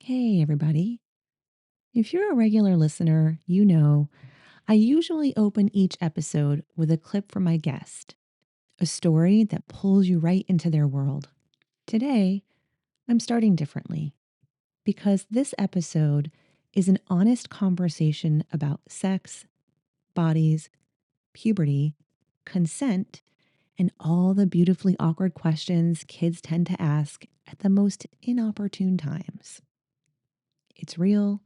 Hey, everybody. If you're a regular listener, you know I usually open each episode with a clip from my guest, a story that pulls you right into their world. Today, I'm starting differently because this episode is an honest conversation about sex, bodies, puberty, consent, and all the beautifully awkward questions kids tend to ask at the most inopportune times. It's real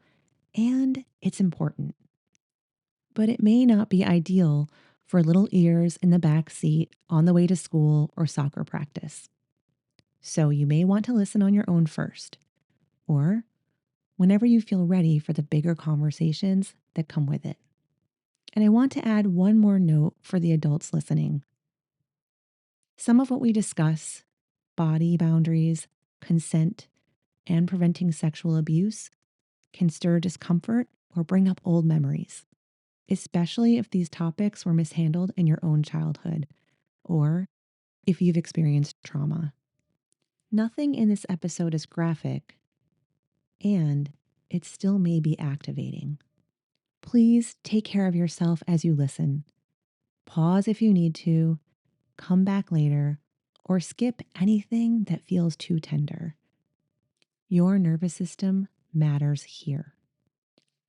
and it's important, but it may not be ideal for little ears in the back seat on the way to school or soccer practice. So you may want to listen on your own first, or whenever you feel ready for the bigger conversations that come with it. And I want to add one more note for the adults listening. Some of what we discuss, body boundaries, consent, and preventing sexual abuse, can stir discomfort or bring up old memories, especially if these topics were mishandled in your own childhood or if you've experienced trauma. Nothing in this episode is graphic, and it still may be activating. Please take care of yourself as you listen. Pause if you need to, come back later, or skip anything that feels too tender. Your nervous system matters here.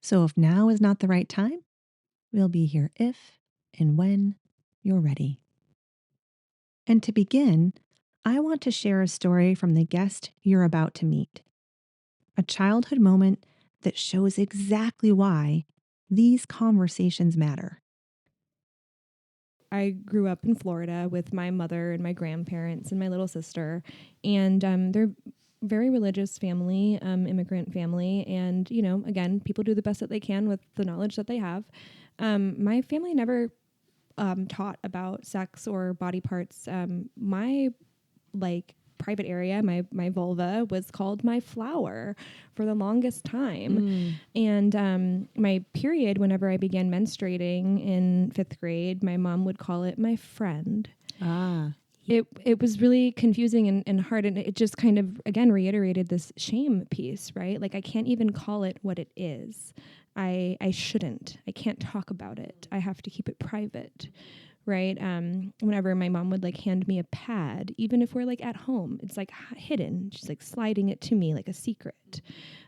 So if now is not the right time, we'll be here if and when you're ready. And to begin, I want to share a story from the guest you're about to meet. A childhood moment that shows exactly why these conversations matter. I grew up in Florida with my mother and my grandparents and my little sister, and they're very religious family, immigrant family, and again, people do the best that they can with the knowledge that they have. My family never taught about sex or body parts. My private area, my vulva was called my flower for the longest time. And my period, whenever I began menstruating in 5th grade, my mom would call it my friend. Ah. It was really confusing and hard, and it just kind of again reiterated this shame piece, right? Like I can't even call it what it is. I shouldn't. I can't talk about it. I have to keep it private, right? Whenever my mom would hand me a pad, even if we're at home, it's hidden. She's sliding it to me like a secret.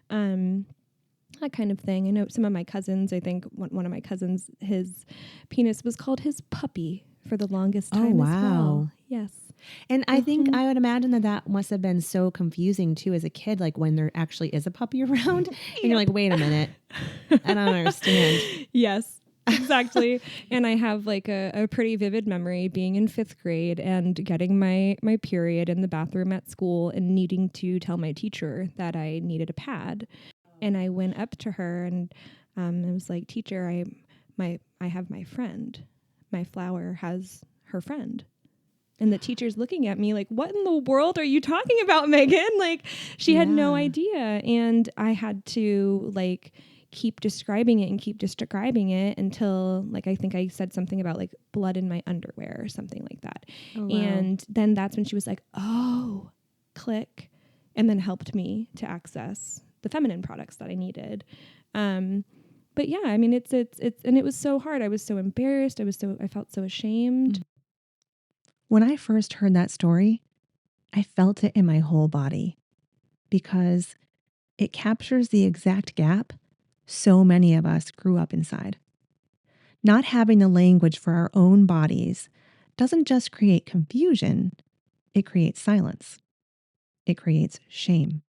That kind of thing. I know some of my cousins, I think one of my cousins, his penis was called his puppy for the longest time as well. Yes. And I think I would imagine that must have been so confusing too as a kid, when there actually is a puppy around and you're like, wait a minute, I don't understand. Yes, exactly. And I have a pretty vivid memory being in 5th grade and getting my period in the bathroom at school and needing to tell my teacher that I needed a pad. And I went up to her and I was like, teacher, I have my friend. My flower has her friend. And the teacher's looking at me like, what in the world are you talking about, Meagan? She had no idea. And I had to keep describing it until I think I said something about blood in my underwear or something like that. Oh, wow. And then that's when she was like, oh, click, and then helped me to access the feminine products that I needed. But yeah, I mean, it's, and it was so hard. I was so embarrassed. I felt so ashamed. When I first heard that story, I felt it in my whole body because it captures the exact gap so many of us grew up inside. Not having the language for our own bodies doesn't just create confusion, it creates silence. It creates shame.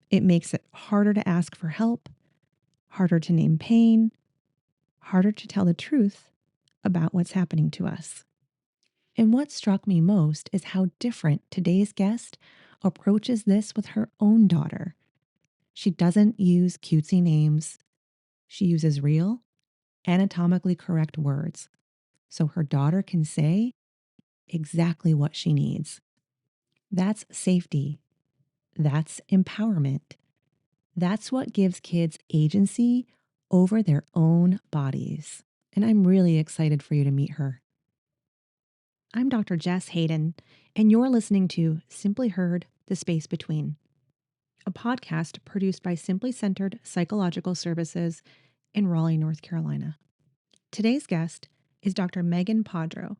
It makes it harder to ask for help, harder to name pain, harder to tell the truth about what's happening to us. And what struck me most is how different today's guest approaches this with her own daughter. She doesn't use cutesy names. She uses real, anatomically correct words so her daughter can say exactly what she needs. That's safety. That's empowerment. That's what gives kids agency over their own bodies. And I'm really excited for you to meet her. I'm Dr. Jess Hayden, and you're listening to Simply Heard, The Space Between. a podcast produced by Simply Centered Psychological Services in Raleigh, North Carolina. Today's guest is Dr. Meagan Padro,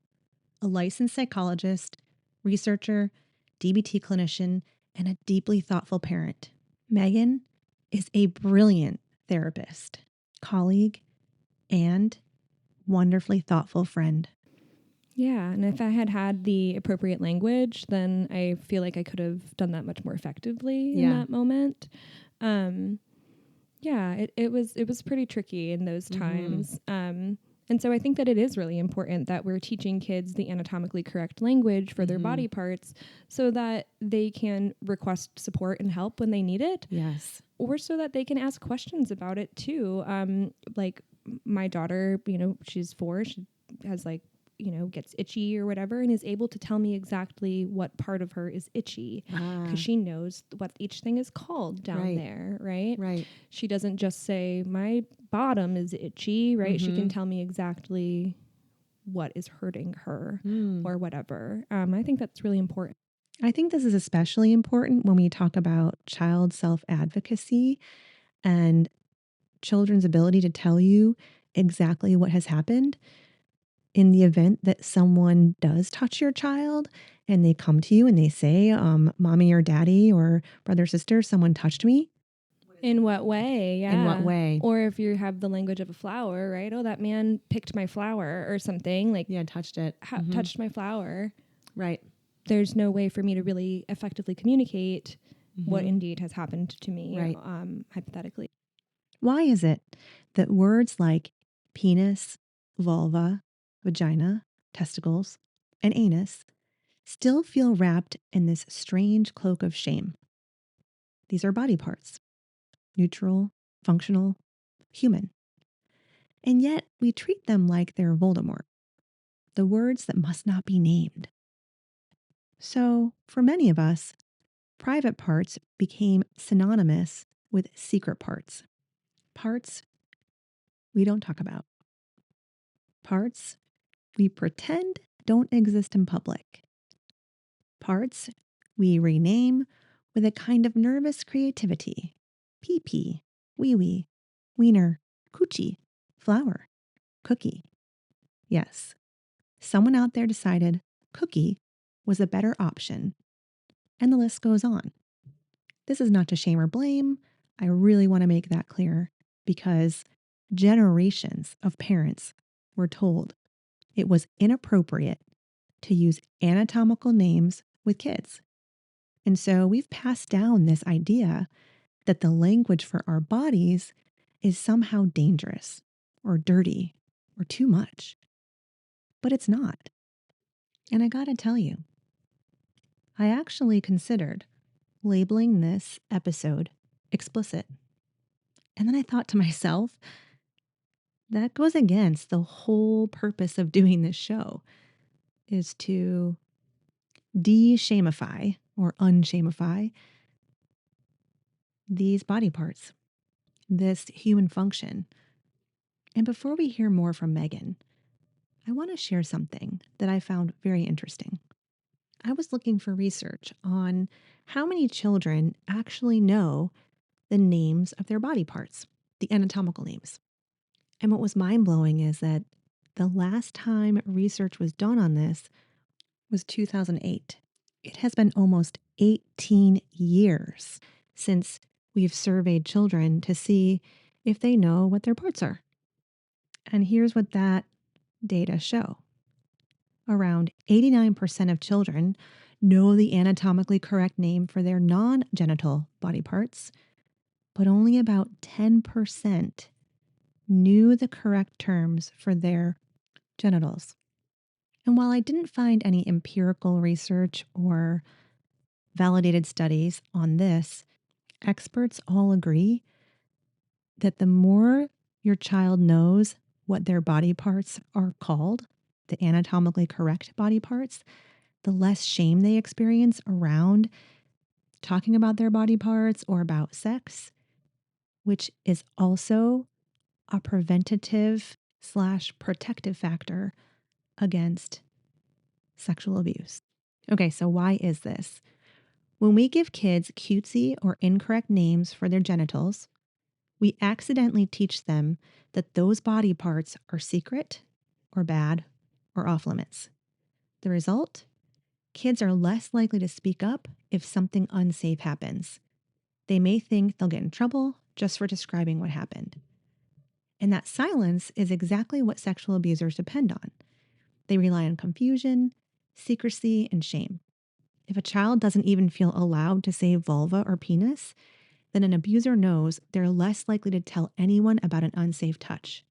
a licensed psychologist, researcher, DBT clinician, and a deeply thoughtful parent. Meagan is a brilliant therapist, colleague, and wonderfully thoughtful friend. Yeah, and if I had had the appropriate language, then I feel like I could have done that much more effectively in that moment. Um, yeah, it was pretty tricky in those times. And so I think that it is really important that we're teaching kids the anatomically correct language for their body parts so that they can request support and help when they need it. Yes. Or so that they can ask questions about it too. Like my daughter, she's 4. She has gets itchy or whatever and is able to tell me exactly what part of her is itchy because she knows what each thing is called down there, right? Right. She doesn't just say my bottom is itchy, right? She can tell me exactly what is hurting her or whatever. I think that's really important. I think this is especially important when we talk about child self-advocacy and children's ability to tell you exactly what has happened in the event that someone does touch your child and they come to you and they say, mommy or daddy or brother, sister, someone touched me. In what way? Yeah. In what way? Or if you have the language of a flower, right? Oh, that man picked my flower or something. Like, Yeah, touched it. Touched my flower. Right. There's no way for me to really effectively communicate what indeed has happened to me, Right. hypothetically. Why is it that words like penis, vulva, vagina, testicles, and anus still feel wrapped in this strange cloak of shame? These are body parts, neutral, functional, human. And yet we treat them like they're Voldemort, the words that must not be named. So, for many of us, private parts became synonymous with secret parts. Parts we don't talk about. Parts we pretend don't exist in public. Parts we rename with a kind of nervous creativity. Pee-pee, wee-wee, wiener, coochie, flower, cookie. Yes, someone out there decided cookie was a better option. And the list goes on. This is not to shame or blame. I really want to make that clear because generations of parents were told it was inappropriate to use anatomical names with kids. And so we've passed down this idea that the language for our bodies is somehow dangerous or dirty or too much. But it's not. And I gotta tell you, I actually considered labeling this episode explicit. And then I thought to myself, that goes against the whole purpose of doing this show is to de-shamify or unshamify these body parts, this human function. And before we hear more from Meagan, I want to share something that I found very interesting. I was looking for research on how many children actually know the names of their body parts, the anatomical names. And what was mind-blowing is that the last time research was done on this was 2008. It has been almost 18 years since we've surveyed children to see if they know what their parts are. And here's what that data show. Around 89% of children know the anatomically correct name for their non-genital body parts, but only about 10% knew the correct terms for their genitals. And while I didn't find any empirical research or validated studies on this, experts all agree that the more your child knows what their body parts are called, the anatomically correct body parts, the less shame they experience around talking about their body parts or about sex, which is also a preventative/protective factor against sexual abuse. Okay, so why is this? When we give kids cutesy or incorrect names for their genitals, we accidentally teach them that those body parts are secret or bad or off limits. The result? Kids are less likely to speak up if something unsafe happens. They may think they'll get in trouble just for describing what happened. And that silence is exactly what sexual abusers depend on. They rely on confusion, secrecy, and shame. If a child doesn't even feel allowed to say vulva or penis, then an abuser knows they're less likely to tell anyone about an unsafe touch.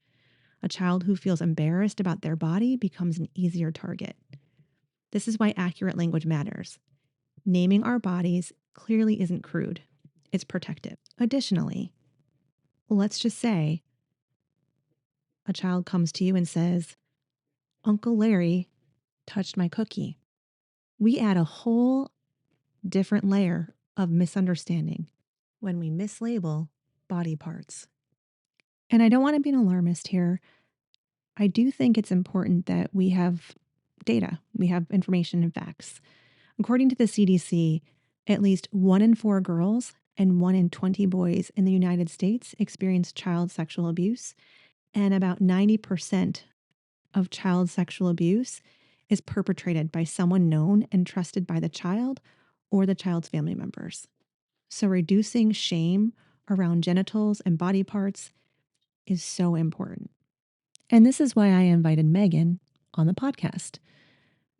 A child who feels embarrassed about their body becomes an easier target. This is why accurate language matters. Naming our bodies clearly isn't crude, it's protective. Additionally, let's just say a child comes to you and says, Uncle Larry touched my cookie. We add a whole different layer of misunderstanding when we mislabel body parts. And I don't want to be an alarmist here. I do think it's important that we have data, we have information and facts. According to the CDC, at least 1 in 4 girls and 1 in 20 boys in the United States experience child sexual abuse, and about 90% of child sexual abuse is perpetrated by someone known and trusted by the child or the child's family members. So reducing shame around genitals and body parts is so important. And this is why I invited Meagan on the podcast.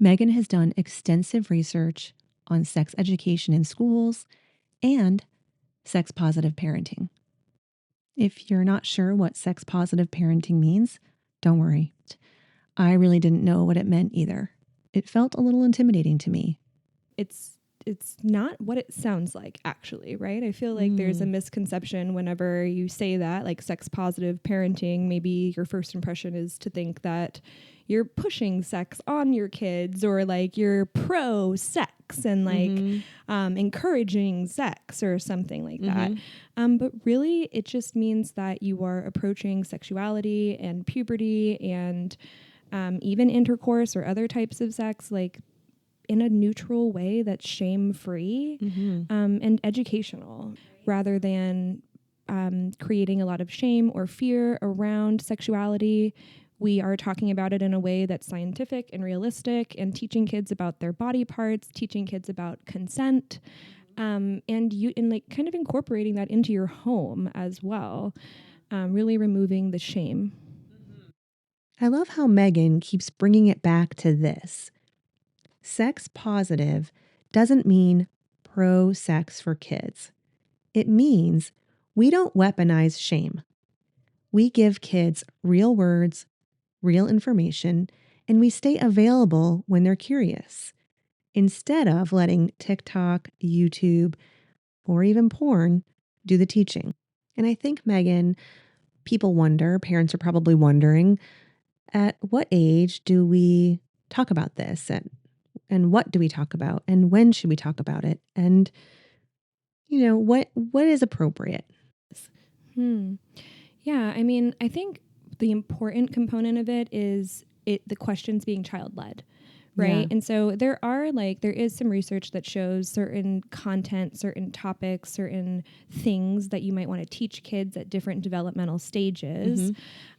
Meagan has done extensive research on sex education in schools and sex positive parenting. If you're not sure what sex positive parenting means, don't worry. I really didn't know what it meant either. It felt a little intimidating to me. It's not what it sounds like, actually, right? I feel like there's a misconception whenever you say that, like sex positive parenting. Maybe your first impression is to think that you're pushing sex on your kids, or like you're pro sex and like encouraging sex or something like that. But really, it just means that you are approaching sexuality and puberty and even intercourse or other types of sex like in a neutral way that's shame-free and educational, rather than creating a lot of shame or fear around sexuality. We are talking about it in a way that's scientific and realistic, and teaching kids about their body parts, teaching kids about consent, and like kind of incorporating that into your home as well, really removing the shame. I love how Meagan keeps bringing it back to this. Sex positive doesn't mean pro sex for kids. It means we don't weaponize shame. We give kids real words, real information, and we stay available when they're curious, instead of letting TikTok, YouTube, or even porn do the teaching. And I think, Meagan, people wonder, parents are probably wondering, at what age do we talk about this? And what do we talk about? And when should we talk about it? And, what is appropriate? Yeah, I mean, I think the important component of it is the questions being child led, right? Yeah. And so there is some research that shows certain content, certain topics, certain things that you might want to teach kids at different developmental stages.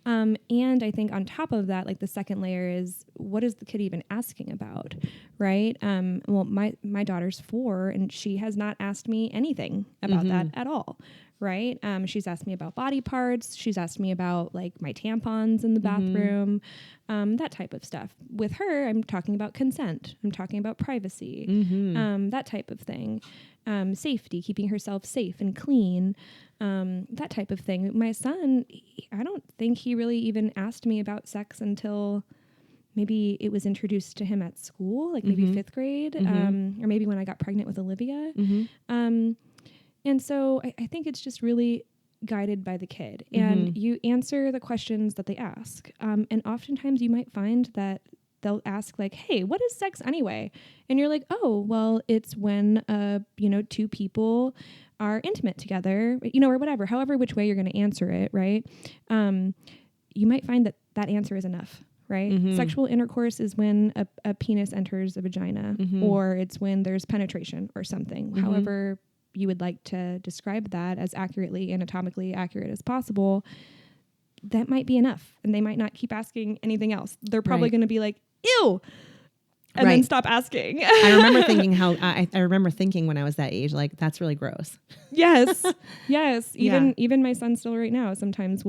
And I think on top of that, like the second layer is, what is the kid even asking about, right? Well, my daughter's 4 and she has not asked me anything about that at all. Right. She's asked me about body parts. She's asked me about like my tampons in the bathroom, that type of stuff. With her, I'm talking about consent. I'm talking about privacy, that type of thing. Safety, keeping herself safe and clean, that type of thing. My son, I don't think he really even asked me about sex until maybe it was introduced to him at school, like maybe 5th grade, or maybe when I got pregnant with Olivia. And so I think it's just really guided by the kid, and you answer the questions that they ask. And oftentimes you might find that they'll ask like, hey, what is sex anyway? And you're like, oh, well, it's when, 2 people are intimate together, or whatever, however, which way you're going to answer it. Right. You might find that answer is enough. right? Sexual intercourse is when a penis enters a vagina, or it's when there's penetration or something. However you would like to describe that as accurately, anatomically accurate as possible, that might be enough. And they might not keep asking anything else. They're probably going to be like, ew, and then stop asking. I remember thinking I remember thinking when I was that age, like, that's really gross. Yes. Even my son still right now, sometimes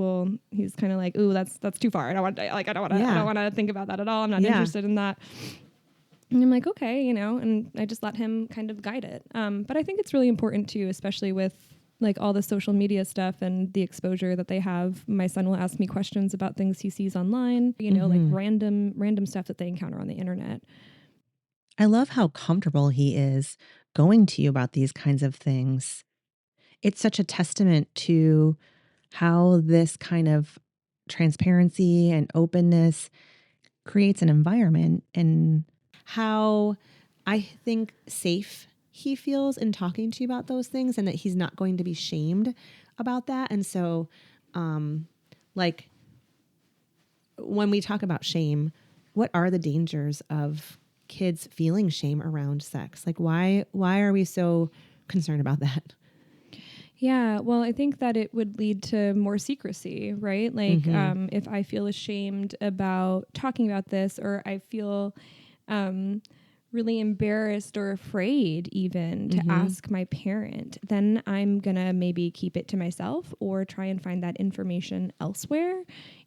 he's kind of like, ooh, that's too far. I don't want to think about that at all. I'm not interested in that. And I'm like, okay, and I just let him kind of guide it. But I think it's really important too, especially with like all the social media stuff and the exposure that they have. My son will ask me questions about things he sees online, like random stuff that they encounter on the internet. I love how comfortable he is going to you about these kinds of things. It's such a testament to how this kind of transparency and openness creates an environment, and how I think safe he feels in talking to you about those things, and that he's not going to be shamed about that. And so, like, when we talk about shame, what are the dangers of kids feeling shame around sex? Like, why are we so concerned about that? Yeah, well, I think that it would lead to more secrecy, right? Like, if I feel ashamed about talking about this, or I feel really embarrassed or afraid even to ask my parent, then I'm gonna maybe keep it to myself or try and find that information elsewhere.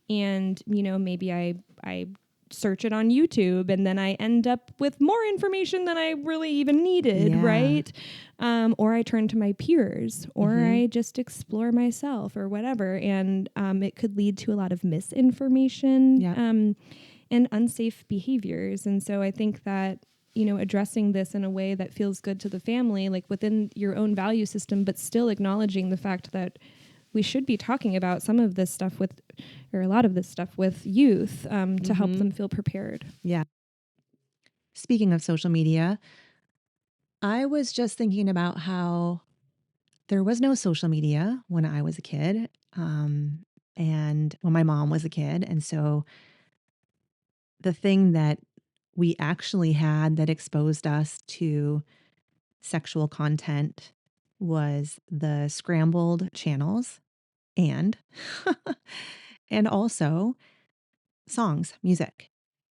And, maybe I search it on YouTube, and then I end up with more information than I really even needed, right? Or I turn to my peers, or I just explore myself or whatever. And it could lead to a lot of misinformation and unsafe behaviors. And so I think that, addressing this in a way that feels good to the family, like within your own value system, but still acknowledging the fact that we should be talking about some of this stuff or a lot of this stuff with youth to help them feel prepared. Yeah. Speaking of social media, I was just thinking about how there was no social media when I was a kid, and when my mom was a kid. And so the thing that we actually had that exposed us to sexual content was the scrambled channels, and and also songs, music.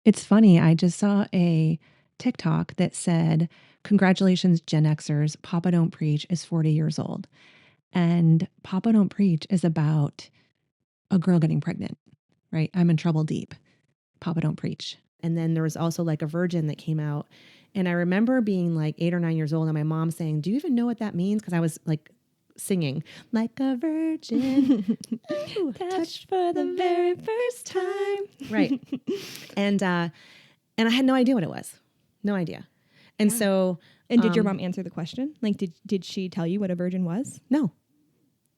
It's funny, I just saw a TikTok that said, "Congratulations, Gen Xers, Papa Don't Preach is 40 years old." And Papa Don't Preach is about a girl getting pregnant, right? I'm in trouble deep. Papa Don't Preach. And then there was also like a virgin that came out. And I remember being like 8 or 9 years old and my mom saying, "Do you even know what that means?" Because I was like singing, "Like a virgin, touched for the very first time." Right. And I had no idea what it was. No idea. And so. And did your mom answer the question? Like, did she tell you what a virgin was? No.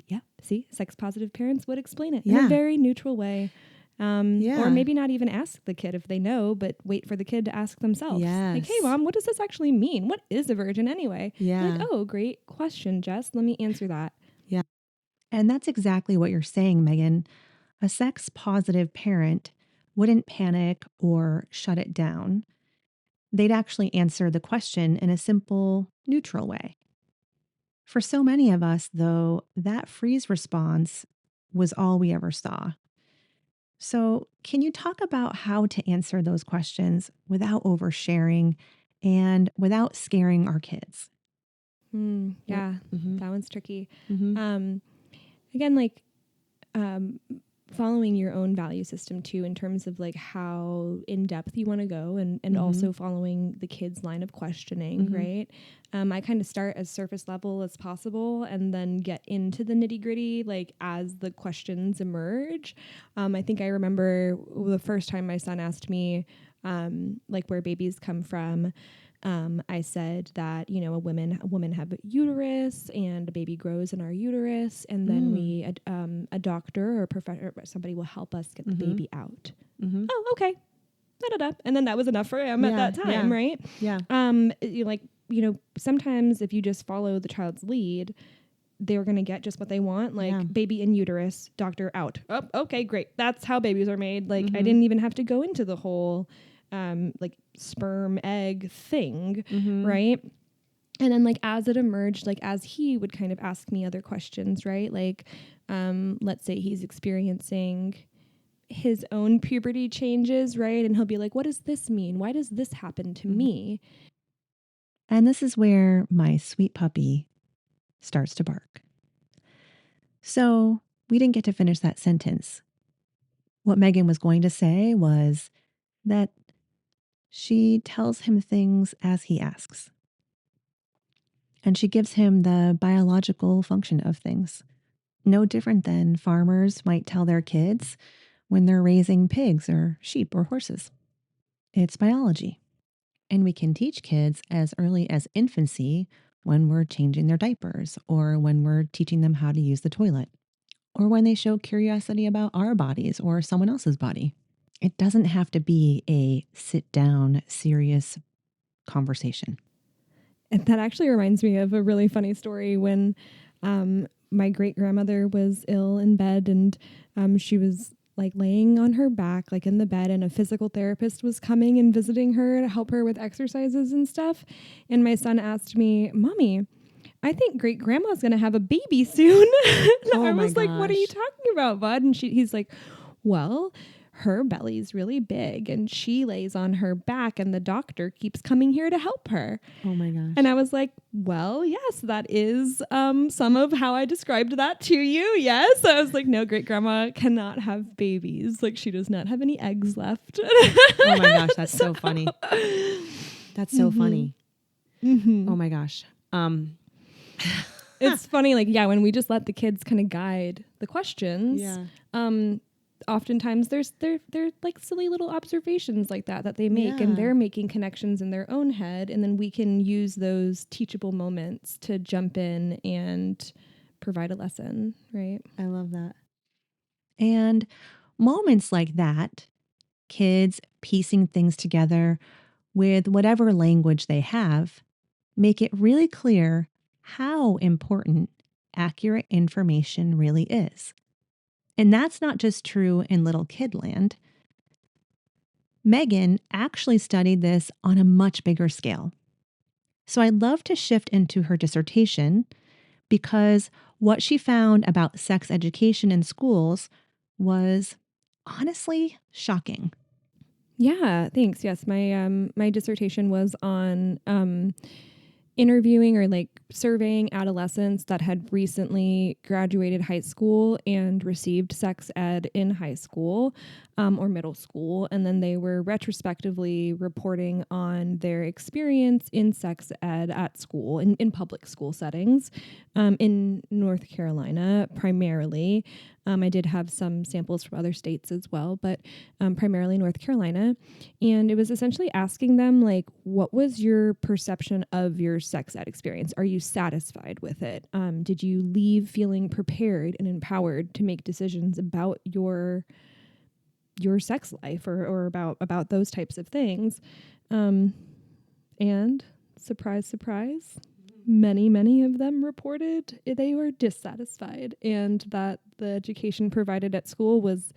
Yeah. See, sex positive parents would explain it in a very neutral way. Or maybe not even ask the kid if they know, but wait for the kid to ask themselves. Yes. Like, hey, Mom, what does this actually mean? What is a virgin anyway? Yeah. Like, oh, great question, Jess. Let me answer that. Yeah. And that's exactly what you're saying, Meagan. A sex positive parent wouldn't panic or shut it down. They'd actually answer the question in a simple, neutral way. For so many of us, though, that freeze response was all we ever saw. So, can you talk about how to answer those questions without oversharing and without scaring our kids? Yeah, that one's tricky. Again, like following your own value system too, in terms of like how in depth you want to go, and also following the kids' line of questioning, right? I kind of start as surface level as possible and then get into the nitty gritty, like as the questions emerge. I think I remember the first time my son asked me, like where babies come from. I said that, a women have a uterus and a baby grows in our uterus. And then a doctor or professor, somebody will help us get the baby out. Oh, okay. Da-da-da. And then that was enough for him at that time. Right. Yeah. Sometimes if you just follow the child's lead, they were going to get just what they want, like Yeah. baby in uterus, doctor out. Oh, okay, great. That's how babies are made. Like I Mhm. didn't even have to go into the whole like sperm egg thing, Mhm. right? And then like as it emerged, like as he would kind of ask me other questions, right? Like let's say he's experiencing his own puberty changes, right? And he'll be like, what does this mean? Why does this happen to Mhm. me? And this is where my sweet puppy starts to bark. So we didn't get to finish that sentence. What Meagan was going to say was that she tells him things as he asks, and she gives him the biological function of things. No different than farmers might tell their kids when they're raising pigs or sheep or horses. It's biology. And we can teach kids as early as infancy when we're changing their diapers or when we're teaching them how to use the toilet or when they show curiosity about our bodies or someone else's body. It doesn't have to be a sit down, serious conversation. And that actually reminds me of a really funny story when my great grandmother was ill in bed, and she was like laying on her back, like in the bed, and a physical therapist was coming and visiting her to help her with exercises and stuff. And my son asked me, Mommy, I think great grandma's going to have a baby soon. And Oh I my was like, what are you gosh. talking about, bud? And he's like, well, her belly's really big and she lays on her back and the doctor keeps coming here to help her. Oh my And gosh. I was like, well, yes, that is some of how I described that to you. Yes. I was like, no, great grandma cannot have babies. Like, she does not have any eggs left. Oh my gosh, that's so funny. That's so Mhm. funny. Mhm. Oh my gosh. It's funny, like, yeah, when we just let the kids kind of guide the questions, Yeah. oftentimes they're like silly little observations like that they make, and Yeah. they're making connections in their own head, and then we can use those teachable moments to jump in and provide a lesson, right? I love that. And moments like that, kids piecing things together with whatever language they have, make it really clear how important accurate information really is. And that's not just true in little kid land. Meagan actually studied this on a much bigger scale. So I'd love to shift into her dissertation because what she found about sex education in schools was honestly shocking. Yeah, thanks. Yes, my dissertation was on interviewing or like surveying adolescents that had recently graduated high school and received sex ed in high school or middle school. And then they were retrospectively reporting on their experience in sex ed at school, in public school settings in North Carolina primarily. I did have some samples from other states as well, but primarily North Carolina. And it was essentially asking them, like, what was your perception of your sex ed experience? Are you satisfied with it? Did you leave feeling prepared and empowered to make decisions about your sex life or about those types of things? And surprise, surprise, many of them reported they were dissatisfied and that the education provided at school was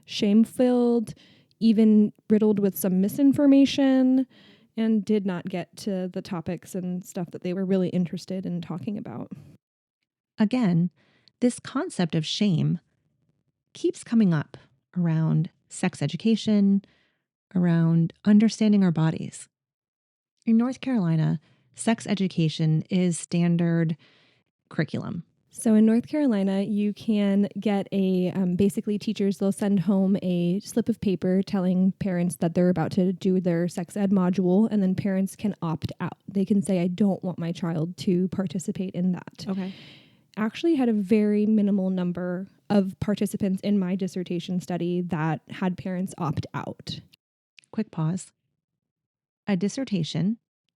shame filled, even riddled with some misinformation, and did not get to the topics and stuff that they were really interested in talking about. Again, this concept of shame keeps coming up around sex education, around understanding our bodies. In North Carolina, sex education is standard curriculum. So in North Carolina, you can get a basically teachers, they'll send home a slip of paper telling parents that they're about to do their sex ed module, and then parents can opt out. They can say, I don't want my child to participate in that. Okay. Actually had a very minimal number of participants in my dissertation study that had parents opt out. Quick pause. A dissertation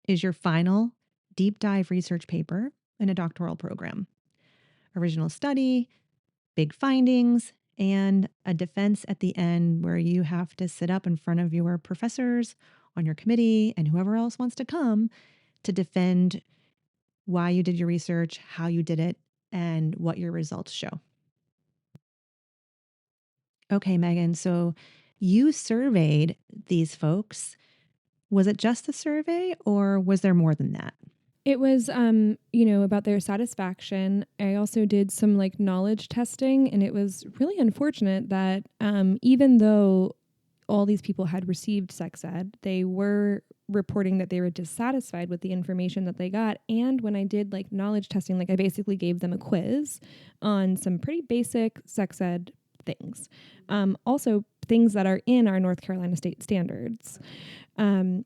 is your final deep dive research paper in a doctoral program. Original study, big findings, and a defense at the end where you have to sit up in front of your professors on your committee and whoever else wants to come to defend why you did your research, how you did it, and what your results show. Okay, Meagan, so you surveyed these folks. Was it just a survey or was there more than that? It was, about their satisfaction. I also did some like knowledge testing, and it was really unfortunate that even though all these people had received sex ed, they were reporting that they were dissatisfied with the information that they got. And when I did like knowledge testing, like I basically gave them a quiz on some pretty basic sex ed things. Also, things that are in our North Carolina state standards. And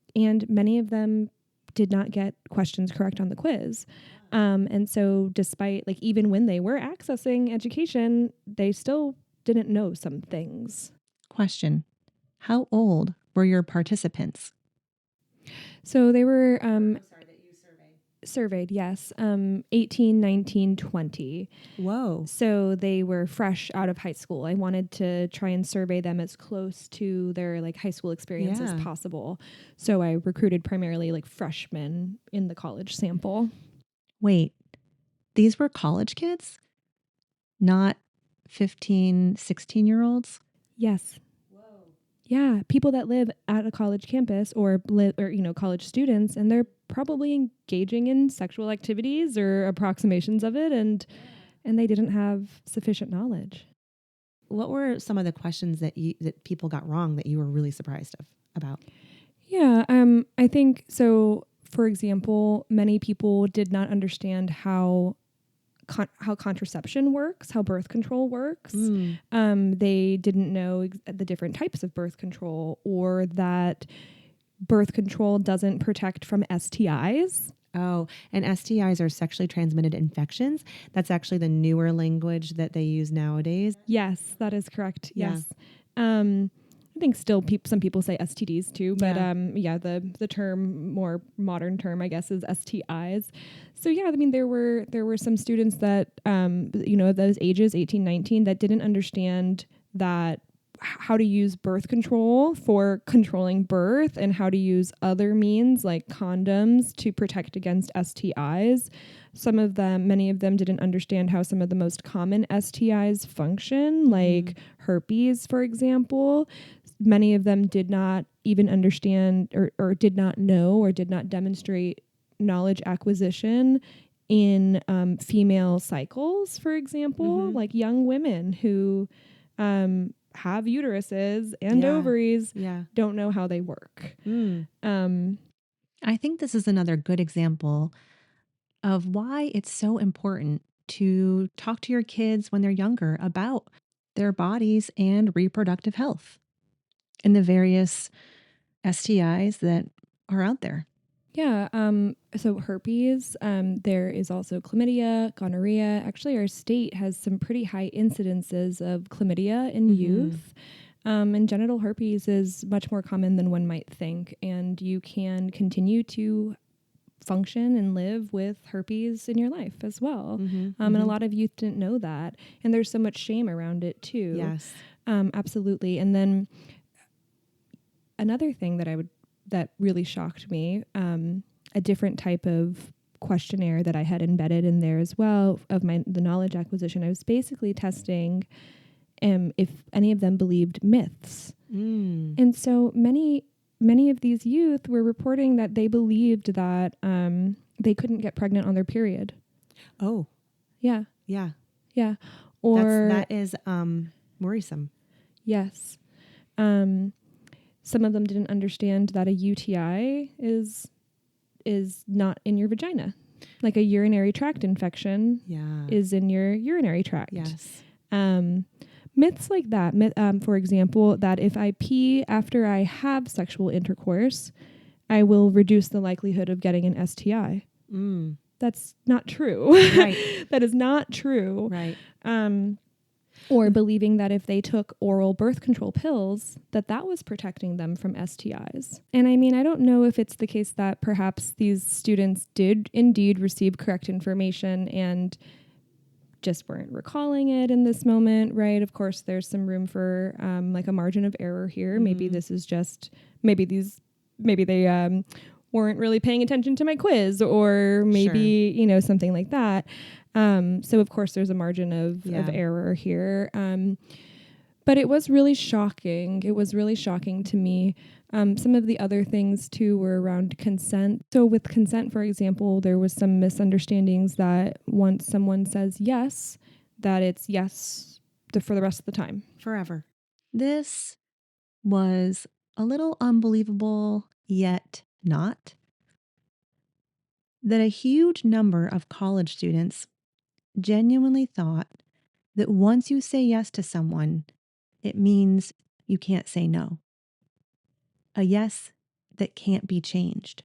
many of them did not get questions correct on the quiz. And so despite like even when they were accessing education, they still didn't know some things. Question: how old were your participants? So they were surveyed, yes, 18, 19, 20. Whoa. So they were fresh out of high school. I wanted to try and survey them as close to their like high school experience as possible. So I recruited primarily like freshmen in the college sample. Wait, these were college kids? Not 15, 16-year-olds? Yes. Yeah, people that live at a college campus or college students, and they're probably engaging in sexual activities or approximations of it, and they didn't have sufficient knowledge. What were some of the questions that people got wrong that you were really surprised about? Yeah, I think so. For example, many people did not understand how contraception works, how birth control works. They didn't know the different types of birth control, or that birth control doesn't protect from STIs. Oh, and STIs are sexually transmitted infections. That's actually the newer language that they use nowadays. Yes, that is correct. Yeah. Yes. I think still some people say STDs too, but the term, more modern term, I guess, is STIs. So yeah, I mean there were some students that those ages 18, 19 that didn't understand that how to use birth control for controlling birth and how to use other means like condoms to protect against STIs. Many of them didn't understand how some of the most common STIs function, like herpes, for example. Many of them did not even understand or did not know or did not demonstrate knowledge acquisition in female cycles, for example, like young women who have uteruses and ovaries don't know how they work. I think this is another good example of why it's so important to talk to your kids when they're younger about their bodies and reproductive health and the various STIs that are out there. Yeah. So herpes, there is also chlamydia, gonorrhea. Actually, our state has some pretty high incidences of chlamydia in youth. And genital herpes is much more common than one might think. And you can continue to function and live with herpes in your life as well. And a lot of youth didn't know that. And there's so much shame around it too. Yes. Absolutely. And then another thing that really shocked me, a different type of questionnaire that I had embedded in there as well of the knowledge acquisition. I was basically testing if any of them believed myths. And so many of these youth were reporting that they believed that they couldn't get pregnant on their period. Oh. Yeah. Yeah. Yeah. Or that is worrisome. Yes. Some of them didn't understand that a UTI is not in your vagina. Like a urinary tract infection is in your urinary tract. Yes. Myths like that, for example, that if I pee after I have sexual intercourse, I will reduce the likelihood of getting an STI. That's not true. Right. That is not true. Right. Or believing that if they took oral birth control pills, that was protecting them from STIs. And I mean, I don't know if it's the case that perhaps these students did indeed receive correct information and just weren't recalling it in this moment, right? Of course, there's some room for like a margin of error here. Maybe this is just, maybe they weren't really paying attention to my quiz, or maybe, something like that. So of course there's a margin of Yeah. error here. But it was really shocking. It was really shocking to me. Some of the other things too were around consent. So with consent, for example, there was some misunderstandings that once someone says yes, that it's yes for the rest of the time. Forever. This was a little unbelievable, yet not, that a huge number of college students genuinely thought that once you say yes to someone, it means you can't say no. A yes that can't be changed.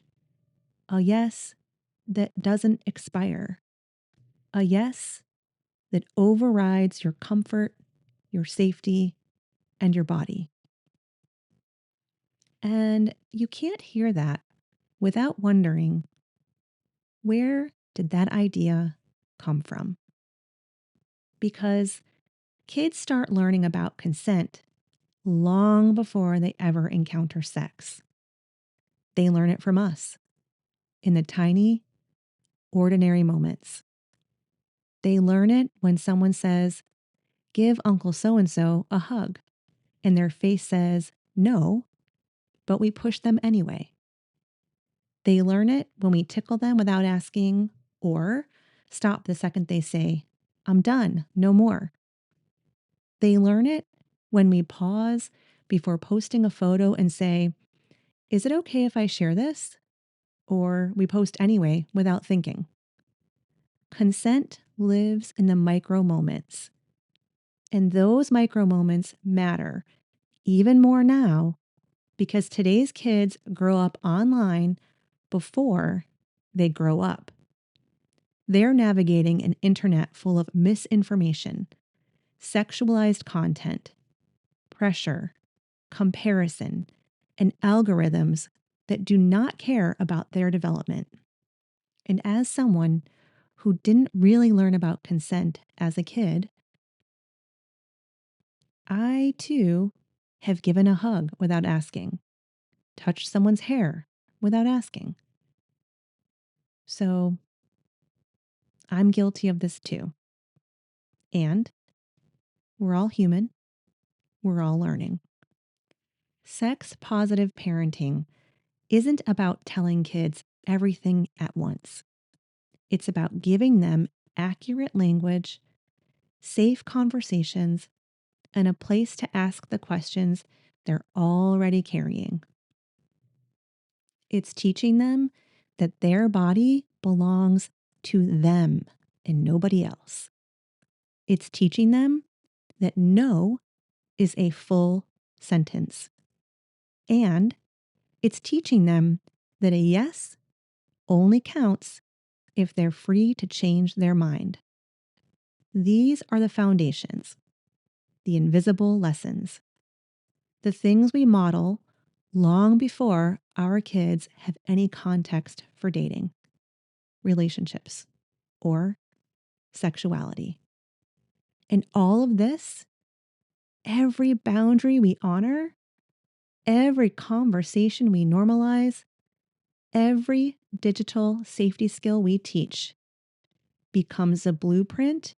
A yes that doesn't expire. A yes that overrides your comfort, your safety, and your body. And you can't hear that without wondering, where did that idea come from? Because kids start learning about consent long before they ever encounter sex. They learn it from us in the tiny, ordinary moments. They learn it when someone says, "Give Uncle so and so a hug," and their face says, "No," but we push them anyway. They learn it when we tickle them without asking, or stop the second they say, "I'm done, no more." They learn it when we pause before posting a photo and say, "Is it okay if I share this?" Or we post anyway without thinking. Consent lives in the micro moments. And those micro moments matter even more now because today's kids grow up online before they grow up. They're navigating an internet full of misinformation, sexualized content, pressure, comparison, and algorithms that do not care about their development. And as someone who didn't really learn about consent as a kid, I too have given a hug without asking, touched someone's hair without asking. So I'm guilty of this too. And we're all human, we're all learning. Sex positive parenting isn't about telling kids everything at once. It's about giving them accurate language, safe conversations, and a place to ask the questions they're already carrying. It's teaching them that their body belongs to them and nobody else. It's teaching them that no is a full sentence. And it's teaching them that a yes only counts if they're free to change their mind. These are the foundations, the invisible lessons, the things we model long before our kids have any context for dating, relationships, or sexuality. And all of this, every boundary we honor, every conversation we normalize, every digital safety skill we teach becomes a blueprint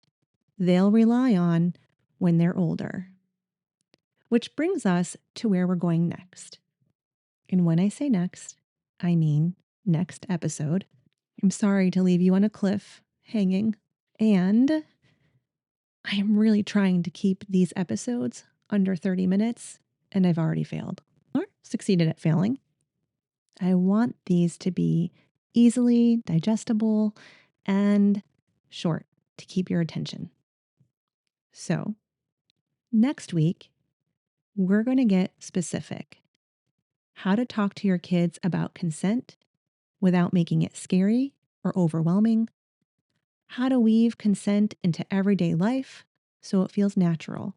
they'll rely on when they're older. Which brings us to where we're going next. And when I say next, I mean next episode. I'm sorry to leave you on a cliff hanging. And I am really trying to keep these episodes under 30 minutes, and I've already failed or succeeded at failing. I want these to be easily digestible and short to keep your attention. So, next week, we're going to get specific. How to talk to your kids about consent without making it scary or overwhelming. How to weave consent into everyday life so it feels natural.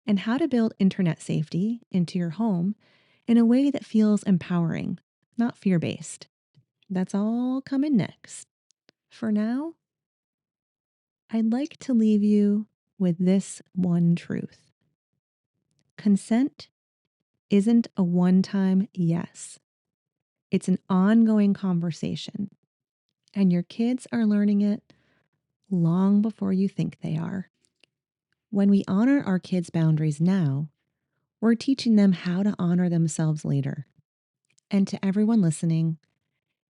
And how to build internet safety into your home in a way that feels empowering, not fear based. That's all coming next. For now, I'd like to leave you with this one truth: consent isn't a one time yes, it's an ongoing conversation, and your kids are learning it long before you think they are. When we honor our kids' boundaries now, we're teaching them how to honor themselves later. And to everyone listening,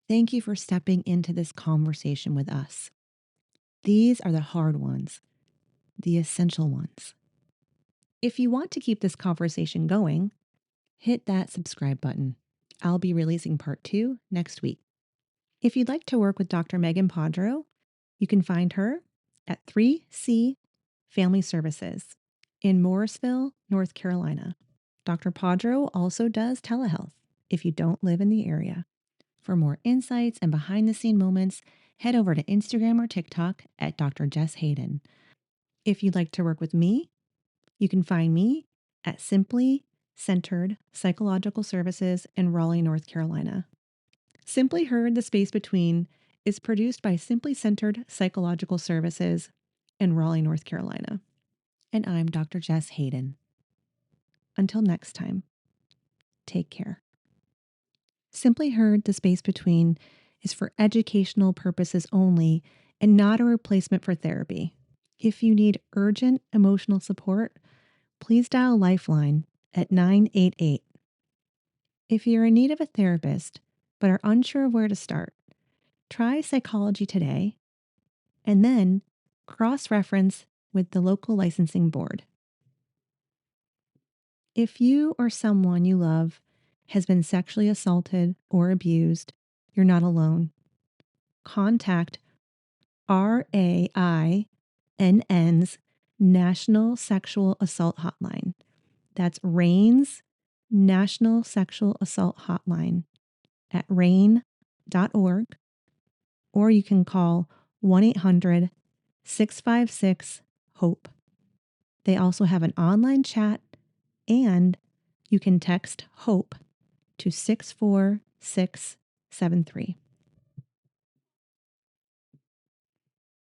thank you for stepping into this conversation with us. These are the hard ones, the essential ones. If you want to keep this conversation going, hit that subscribe button. I'll be releasing part 2 next week. If you'd like to work with Dr. Meagan Padro, you can find her at 3C Family Services in Morrisville, North Carolina. Dr. Padro also does telehealth if you don't live in the area. For more insights and behind the scene moments, head over to Instagram or TikTok at Dr. Jess Hayden. If you'd like to work with me, you can find me at Simply Centered Psychological Services in Raleigh, North Carolina. Simply Heard, The Space Between is produced by Simply Centered Psychological Services in Raleigh, North Carolina. And I'm Dr. Jess Hayden. Until next time, take care. Simply Heard, The Space Between is for educational purposes only and not a replacement for therapy. If you need urgent emotional support, please dial Lifeline at 988. If you're in need of a therapist but are unsure of where to start, try Psychology Today and then cross-reference with the local licensing board. If you or someone you love has been sexually assaulted or abused, you're not alone. Contact RAINN's National Sexual Assault Hotline. That's RAIN's National Sexual Assault Hotline at rain.org, or you can call 1-800-656-HOPE. They also have an online chat, and you can text HOPE to 64673.